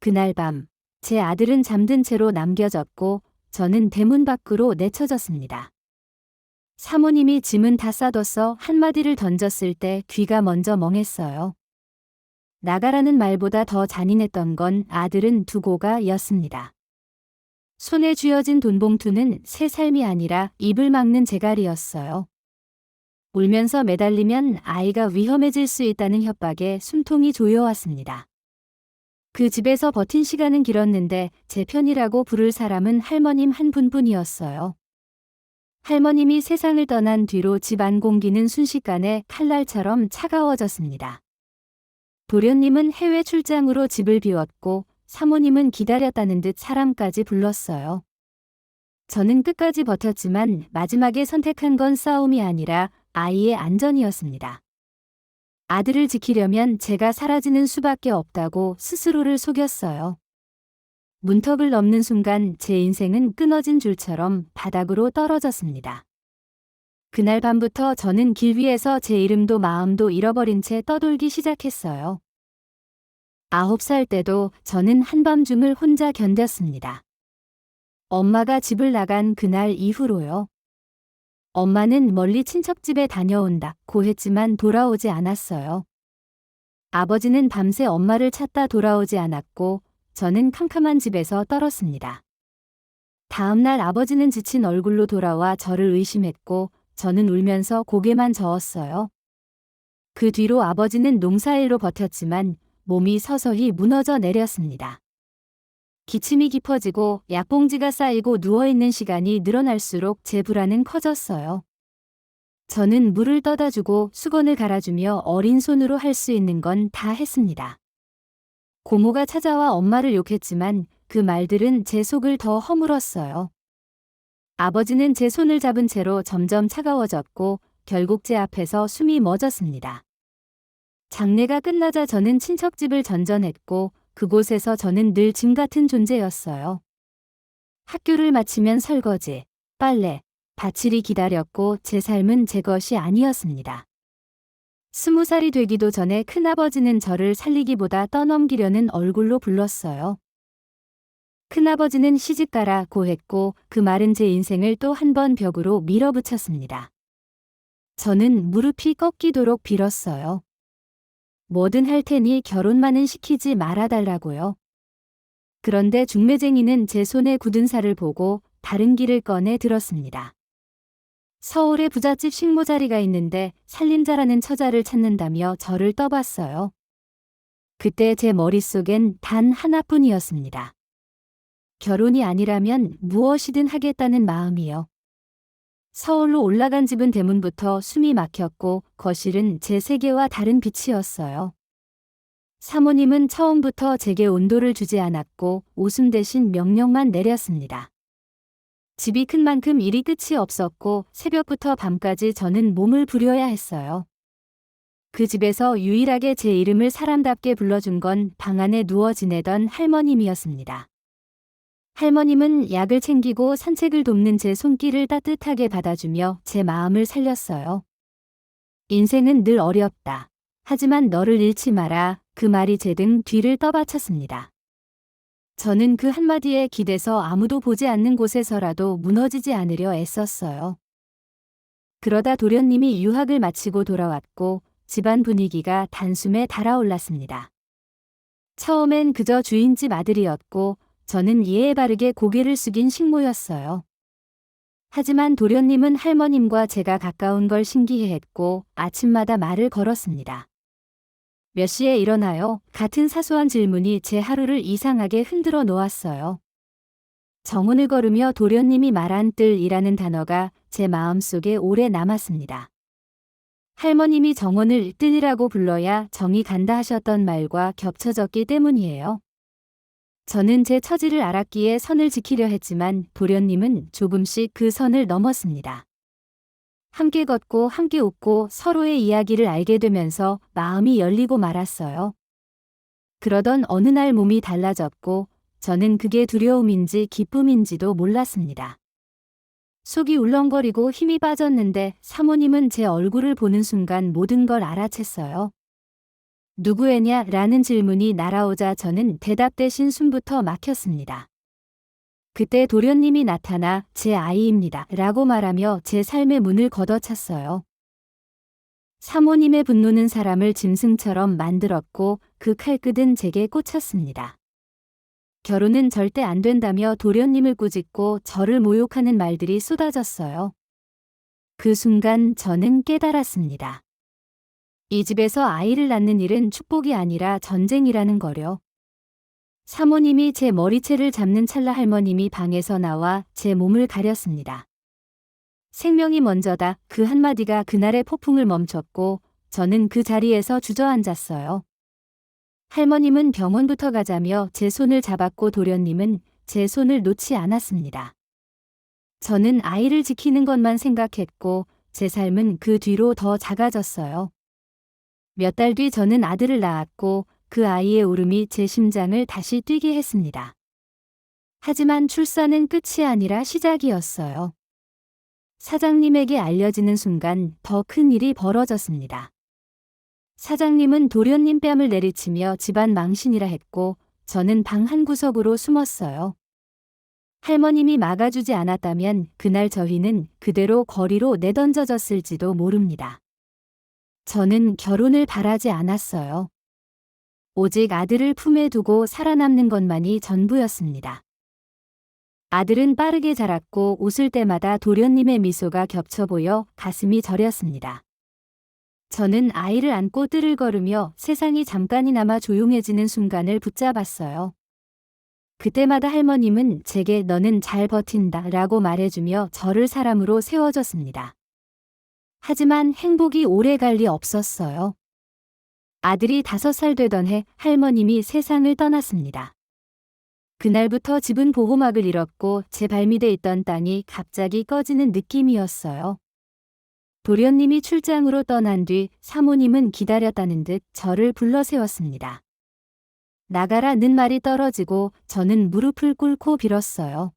그날 밤, 제 아들은 잠든 채로 남겨졌고 저는 대문 밖으로 내쳐졌습니다. 사모님이 짐은 다 싸뒀어 한마디를 던졌을 때 귀가 먼저 멍했어요. 나가라는 말보다 더 잔인했던 건 아들은 두고 가 였습니다. 손에 쥐어진 돈봉투는 새 삶이 아니라 입을 막는 재갈이었어요. 울면서 매달리면 아이가 위험해질 수 있다는 협박에 숨통이 조여왔습니다. 그 집에서 버틴 시간은 길었는데 제 편이라고 부를 사람은 할머님 한 분뿐이었어요. 할머님이 세상을 떠난 뒤로 집 안 공기는 순식간에 칼날처럼 차가워졌습니다. 도련님은 해외 출장으로 집을 비웠고 사모님은 기다렸다는 듯 사람까지 불렀어요. 저는 끝까지 버텼지만 마지막에 선택한 건 싸움이 아니라 아이의 안전이었습니다. 아들을 지키려면 제가 사라지는 수밖에 없다고 스스로를 속였어요. 문턱을 넘는 순간 제 인생은 끊어진 줄처럼 바닥으로 떨어졌습니다. 그날 밤부터 저는 길 위에서 제 이름도 마음도 잃어버린 채 떠돌기 시작했어요. 9살 때도 저는 한밤중을 혼자 견뎠습니다. 엄마가 집을 나간 그날 이후로요. 엄마는 멀리 친척집에 다녀온다고 했지만 돌아오지 않았어요. 아버지는 밤새 엄마를 찾다 돌아오지 않았고 저는 캄캄한 집에서 떨었습니다. 다음 날 아버지는 지친 얼굴로 돌아와 저를 의심했고 저는 울면서 고개만 저었어요. 그 뒤로 아버지는 농사일로 버텼지만 몸이 서서히 무너져 내렸습니다. 기침이 깊어지고 약봉지가 쌓이고 누워있는 시간이 늘어날수록 제 불안은 커졌어요. 저는 물을 떠다주고 수건을 갈아주며 어린 손으로 할 수 있는 건 다 했습니다. 고모가 찾아와 엄마를 욕했지만 그 말들은 제 속을 더 허물었어요. 아버지는 제 손을 잡은 채로 점점 차가워졌고 결국 제 앞에서 숨이 멎었습니다. 장례가 끝나자 저는 친척집을 전전했고 그곳에서 저는 늘 짐 같은 존재였어요. 학교를 마치면 설거지, 빨래, 밭일이 기다렸고 제 삶은 제 것이 아니었습니다. 20살이 되기도 전에 큰아버지는 저를 살리기보다 떠넘기려는 얼굴로 불렀어요. 큰아버지는 시집가라고 했고 그 말은 제 인생을 또 한 번 벽으로 밀어붙였습니다. 저는 무릎이 꺾이도록 빌었어요. 뭐든 할 테니 결혼만은 시키지 말아달라고요. 그런데 중매쟁이는 제 손에 굳은 살을 보고 다른 길을 꺼내 들었습니다. 서울에 부잣집 식모자리가 있는데 살림자라는 처자를 찾는다며 저를 떠봤어요. 그때 제 머릿속엔 단 하나뿐이었습니다. 결혼이 아니라면 무엇이든 하겠다는 마음이요. 서울로 올라간 집은 대문부터 숨이 막혔고 거실은 제 세계와 다른 빛이었어요. 사모님은 처음부터 제게 온도를 주지 않았고 웃음 대신 명령만 내렸습니다. 집이 큰 만큼 일이 끝이 없었고 새벽부터 밤까지 저는 몸을 부려야 했어요. 그 집에서 유일하게 제 이름을 사람답게 불러준 건 방 안에 누워 지내던 할머님이었습니다. 할머님은 약을 챙기고 산책을 돕는 제 손길을 따뜻하게 받아주며 제 마음을 살렸어요. 인생은 늘 어렵다. 하지만 너를 잃지 마라. 그 말이 제 등 뒤를 떠받쳤습니다. 저는 그 한마디에 기대서 아무도 보지 않는 곳에서라도 무너지지 않으려 애썼어요. 그러다 도련님이 유학을 마치고 돌아왔고 집안 분위기가 단숨에 달아올랐습니다. 처음엔 그저 주인집 아들이었고 저는 예에 바르게 고개를 숙인 식모였어요. 하지만 도련님은 할머님과 제가 가까운 걸 신기해했고 아침마다 말을 걸었습니다. 몇 시에 일어나요? 같은 사소한 질문이 제 하루를 이상하게 흔들어 놓았어요. 정원을 걸으며 도련님이 말한 뜰이라는 단어가 제 마음속에 오래 남았습니다. 할머님이 정원을 뜰이라고 불러야 정이 간다 하셨던 말과 겹쳐졌기 때문이에요. 저는 제 처지를 알았기에 선을 지키려 했지만 도련님은 조금씩 그 선을 넘었습니다. 함께 걷고 함께 웃고 서로의 이야기를 알게 되면서 마음이 열리고 말았어요. 그러던 어느 날 몸이 달라졌고 저는 그게 두려움인지 기쁨인지도 몰랐습니다. 속이 울렁거리고 힘이 빠졌는데 사모님은 제 얼굴을 보는 순간 모든 걸 알아챘어요. 누구애냐? 라는 질문이 날아오자 저는 대답 대신 숨부터 막혔습니다. 그때 도련님이 나타나 제 아이입니다. 라고 말하며 제 삶의 문을 걷어찼어요. 사모님의 분노는 사람을 짐승처럼 만들었고 그 칼끝은 제게 꽂혔습니다. 결혼은 절대 안 된다며 도련님을 꾸짖고 저를 모욕하는 말들이 쏟아졌어요. 그 순간 저는 깨달았습니다. 이 집에서 아이를 낳는 일은 축복이 아니라 전쟁이라는 거려. 사모님이 제 머리채를 잡는 찰나 할머님이 방에서 나와 제 몸을 가렸습니다. 생명이 먼저다. 그 한마디가 그날의 폭풍을 멈췄고 저는 그 자리에서 주저앉았어요. 할머님은 병원부터 가자며 제 손을 잡았고 도련님은 제 손을 놓지 않았습니다. 저는 아이를 지키는 것만 생각했고 제 삶은 그 뒤로 더 작아졌어요. 몇 달 뒤 저는 아들을 낳았고 그 아이의 울음이 제 심장을 다시 뛰게 했습니다. 하지만 출산은 끝이 아니라 시작이었어요. 사장님에게 알려지는 순간 더 큰 일이 벌어졌습니다. 사장님은 도련님 뺨을 내리치며 집안 망신이라 했고 저는 방 한 구석으로 숨었어요. 할머님이 막아주지 않았다면 그날 저희는 그대로 거리로 내던져졌을지도 모릅니다. 저는 결혼을 바라지 않았어요. 오직 아들을 품에 두고 살아남는 것만이 전부였습니다. 아들은 빠르게 자랐고 웃을 때마다 도련님의 미소가 겹쳐 보여 가슴이 저렸습니다. 저는 아이를 안고 뜰을 걸으며 세상이 잠깐이나마 조용해지는 순간을 붙잡았어요. 그때마다 할머님은 제게 너는 잘 버틴다 라고 말해주며 저를 사람으로 세워줬습니다. 하지만 행복이 오래 갈 리 없었어요. 아들이 5살 되던 해 할머님이 세상을 떠났습니다. 그날부터 집은 보호막을 잃었고 제 발밑에 있던 땅이 갑자기 꺼지는 느낌이었어요. 도련님이 출장으로 떠난 뒤 사모님은 기다렸다는 듯 저를 불러 세웠습니다. 나가라는 말이 떨어지고 저는 무릎을 꿇고 빌었어요.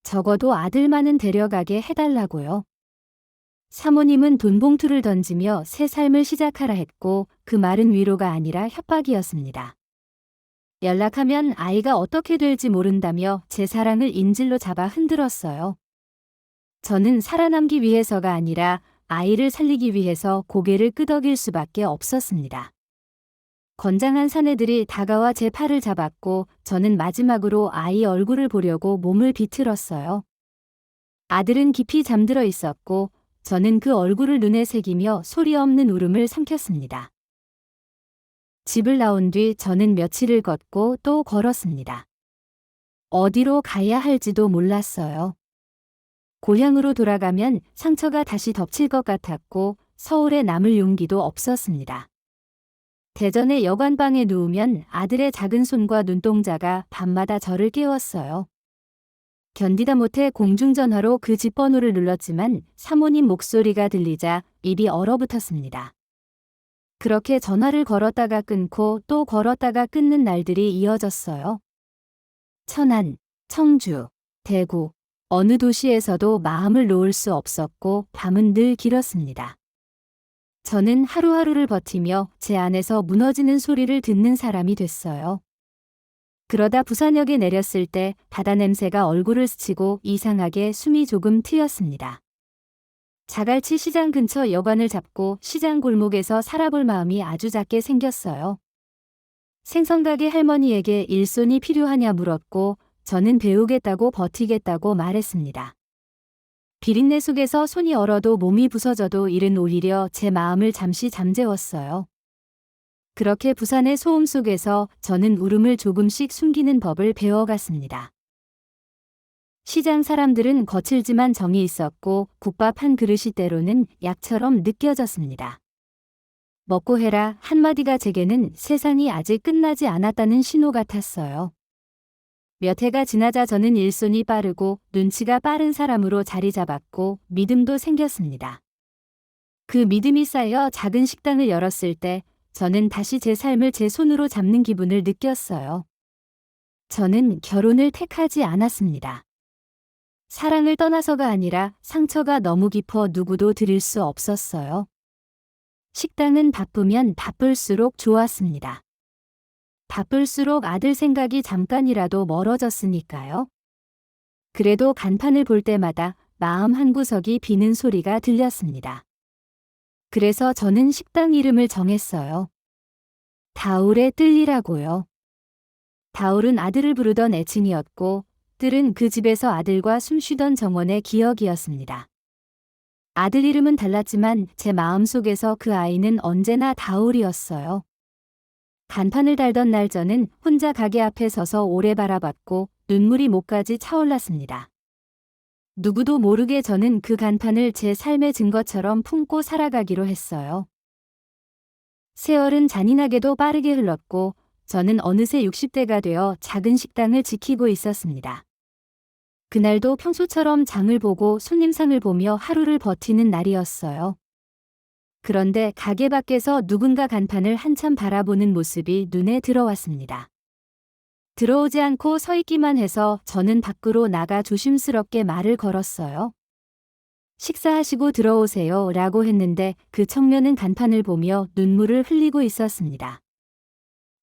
적어도 아들만은 데려가게 해달라고요. 사모님은 돈봉투를 던지며 새 삶을 시작하라 했고 그 말은 위로가 아니라 협박이었습니다. 연락하면 아이가 어떻게 될지 모른다며 제 사랑을 인질로 잡아 흔들었어요. 저는 살아남기 위해서가 아니라 아이를 살리기 위해서 고개를 끄덕일 수밖에 없었습니다. 건장한 사내들이 다가와 제 팔을 잡았고 저는 마지막으로 아이 얼굴을 보려고 몸을 비틀었어요. 아들은 깊이 잠들어 있었고 저는 그 얼굴을 눈에 새기며 소리 없는 울음을 삼켰습니다. 집을 나온 뒤 저는 며칠을 걷고 또 걸었습니다. 어디로 가야 할지도 몰랐어요. 고향으로 돌아가면 상처가 다시 덮칠 것 같았고 서울에 남을 용기도 없었습니다. 대전의 여관방에 누우면 아들의 작은 손과 눈동자가 밤마다 저를 깨웠어요. 견디다 못해 공중전화로 그 집 번호를 눌렀지만 사모님 목소리가 들리자 입이 얼어붙었습니다. 그렇게 전화를 걸었다가 끊고 또 걸었다가 끊는 날들이 이어졌어요. 천안, 청주, 대구, 어느 도시에서도 마음을 놓을 수 없었고 밤은 늘 길었습니다. 저는 하루하루를 버티며 제 안에서 무너지는 소리를 듣는 사람이 됐어요. 그러다 부산역에 내렸을 때 바다 냄새가 얼굴을 스치고 이상하게 숨이 조금 트였습니다. 자갈치 시장 근처 여관을 잡고 시장 골목에서 살아볼 마음이 아주 작게 생겼어요. 생선가게 할머니에게 일손이 필요하냐 물었고 저는 배우겠다고 버티겠다고 말했습니다. 비린내 속에서 손이 얼어도 몸이 부서져도 일은 오히려 제 마음을 잠시 잠재웠어요. 그렇게 부산의 소음 속에서 저는 울음을 조금씩 숨기는 법을 배워갔습니다. 시장 사람들은 거칠지만 정이 있었고 국밥 한 그릇이 때로는 약처럼 느껴졌습니다. 먹고 해라 한마디가 제게는 세상이 아직 끝나지 않았다는 신호 같았어요. 몇 해가 지나자 저는 일손이 빠르고 눈치가 빠른 사람으로 자리 잡았고 믿음도 생겼습니다. 그 믿음이 쌓여 작은 식당을 열었을 때 저는 다시 제 삶을 제 손으로 잡는 기분을 느꼈어요. 저는 결혼을 택하지 않았습니다. 사랑을 떠나서가 아니라 상처가 너무 깊어 누구도 드릴 수 없었어요. 식당은 바쁘면 바쁠수록 좋았습니다. 바쁠수록 아들 생각이 잠깐이라도 멀어졌으니까요. 그래도 간판을 볼 때마다 마음 한구석이 비는 소리가 들렸습니다. 그래서 저는 식당 이름을 정했어요. 다울의 뜰이라고요. 다울은 아들을 부르던 애칭이었고 뜰은 그 집에서 아들과 숨쉬던 정원의 기억이었습니다. 아들 이름은 달랐지만 제 마음속에서 그 아이는 언제나 다울이었어요. 간판을 달던 날 저는 혼자 가게 앞에 서서 오래 바라봤고 눈물이 목까지 차올랐습니다. 누구도 모르게 저는 그 간판을 제 삶의 증거처럼 품고 살아가기로 했어요. 세월은 잔인하게도 빠르게 흘렀고 저는 어느새 60대가 되어 작은 식당을 지키고 있었습니다. 그날도 평소처럼 장을 보고 손님상을 보며 하루를 버티는 날이었어요. 그런데 가게 밖에서 누군가 간판을 한참 바라보는 모습이 눈에 들어왔습니다. 들어오지 않고 서 있기만 해서 저는 밖으로 나가 조심스럽게 말을 걸었어요. 식사하시고 들어오세요 라고 했는데 그 청년은 간판을 보며 눈물을 흘리고 있었습니다.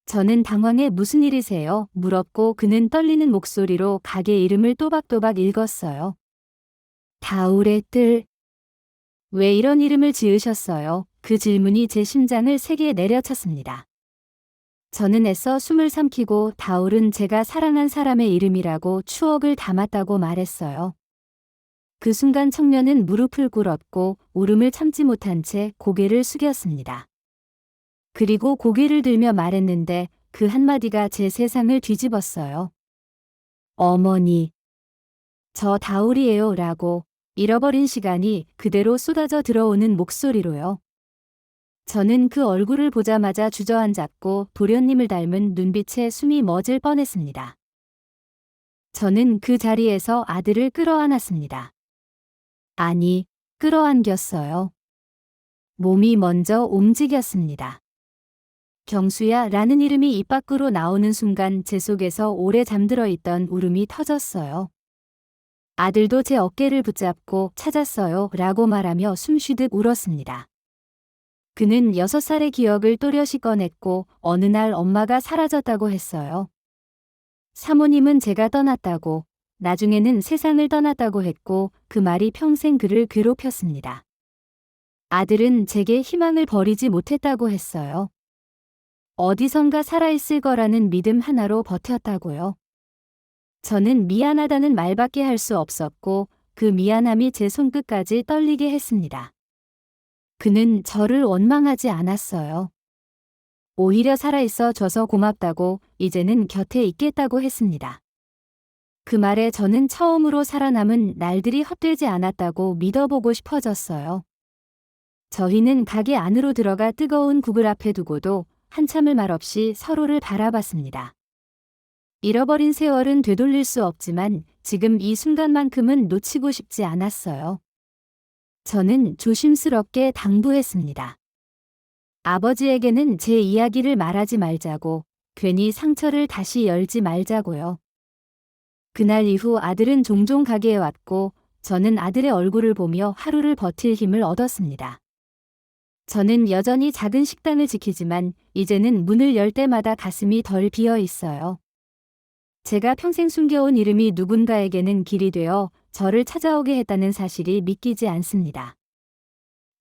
저는 당황해 무슨 일이세요? 물었고 그는 떨리는 목소리로 가게 이름을 또박또박 읽었어요. 다울의 뜰. 왜 이런 이름을 지으셨어요? 그 질문이 제 심장을 세게 내려쳤습니다. 저는 애써 숨을 삼키고 다울은 제가 사랑한 사람의 이름이라고 추억을 담았다고 말했어요. 그 순간 청년은 무릎을 꿇었고 울음을 참지 못한 채 고개를 숙였습니다. 그리고 고개를 들며 말했는데 그 한마디가 제 세상을 뒤집었어요. 어머니, 저 다울이에요 라고 잃어버린 시간이 그대로 쏟아져 들어오는 목소리로요. 저는 그 얼굴을 보자마자 주저앉았고 도련님을 닮은 눈빛에 숨이 멎을 뻔했습니다. 저는 그 자리에서 아들을 끌어안았습니다. 아니, 끌어안겼어요. 몸이 먼저 움직였습니다. 경수야 라는 이름이 입 밖으로 나오는 순간 제 속에서 오래 잠들어 있던 울음이 터졌어요. 아들도 제 어깨를 붙잡고 찾았어요 라고 말하며 숨쉬듯 울었습니다. 그는 6살의 기억을 또렷이 꺼냈고 어느 날 엄마가 사라졌다고 했어요. 사모님은 제가 떠났다고, 나중에는 세상을 떠났다고 했고 그 말이 평생 그를 괴롭혔습니다. 아들은 제게 희망을 버리지 못했다고 했어요. 어디선가 살아있을 거라는 믿음 하나로 버텼다고요. 저는 미안하다는 말밖에 할 수 없었고 그 미안함이 제 손끝까지 떨리게 했습니다. 그는 저를 원망하지 않았어요. 오히려 살아있어 줘서 고맙다고 이제는 곁에 있겠다고 했습니다. 그 말에 저는 처음으로 살아남은 날들이 헛되지 않았다고 믿어보고 싶어졌어요. 저희는 가게 안으로 들어가 뜨거운 국을 앞에 두고도 한참을 말없이 서로를 바라봤습니다. 잃어버린 세월은 되돌릴 수 없지만 지금 이 순간만큼은 놓치고 싶지 않았어요. 저는 조심스럽게 당부했습니다. 아버지에게는 제 이야기를 말하지 말자고, 괜히 상처를 다시 열지 말자고요. 그날 이후 아들은 종종 가게에 왔고 저는 아들의 얼굴을 보며 하루를 버틸 힘을 얻었습니다. 저는 여전히 작은 식당을 지키지만 이제는 문을 열 때마다 가슴이 덜 비어 있어요. 제가 평생 숨겨온 이름이 누군가에게는 길이 되어 저를 찾아오게 했다는 사실이 믿기지 않습니다.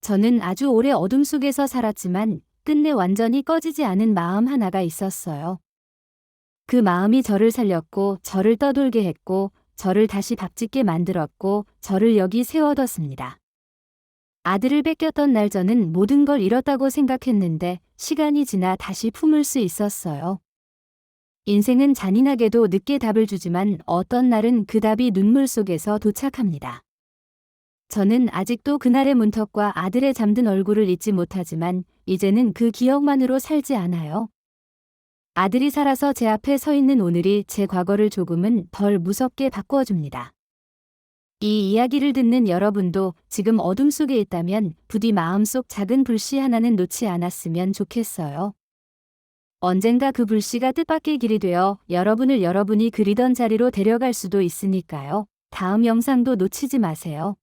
저는 아주 오래 어둠 속에서 살았지만 끝내 완전히 꺼지지 않은 마음 하나가 있었어요. 그 마음이 저를 살렸고 저를 떠돌게 했고 저를 다시 밥짓게 만들었고 저를 여기 세워뒀습니다. 아들을 뺏겼던 날 저는 모든 걸 잃었다고 생각했는데 시간이 지나 다시 품을 수 있었어요. 인생은 잔인하게도 늦게 답을 주지만 어떤 날은 그 답이 눈물 속에서 도착합니다. 저는 아직도 그날의 문턱과 아들의 잠든 얼굴을 잊지 못하지만 이제는 그 기억만으로 살지 않아요. 아들이 살아서 제 앞에 서 있는 오늘이 제 과거를 조금은 덜 무섭게 바꿔줍니다. 이 이야기를 듣는 여러분도 지금 어둠 속에 있다면 부디 마음속 작은 불씨 하나는 놓지 않았으면 좋겠어요. 언젠가 그 불씨가 뜻밖의 길이 되어 여러분을 여러분이 그리던 자리로 데려갈 수도 있으니까요. 다음 영상도 놓치지 마세요.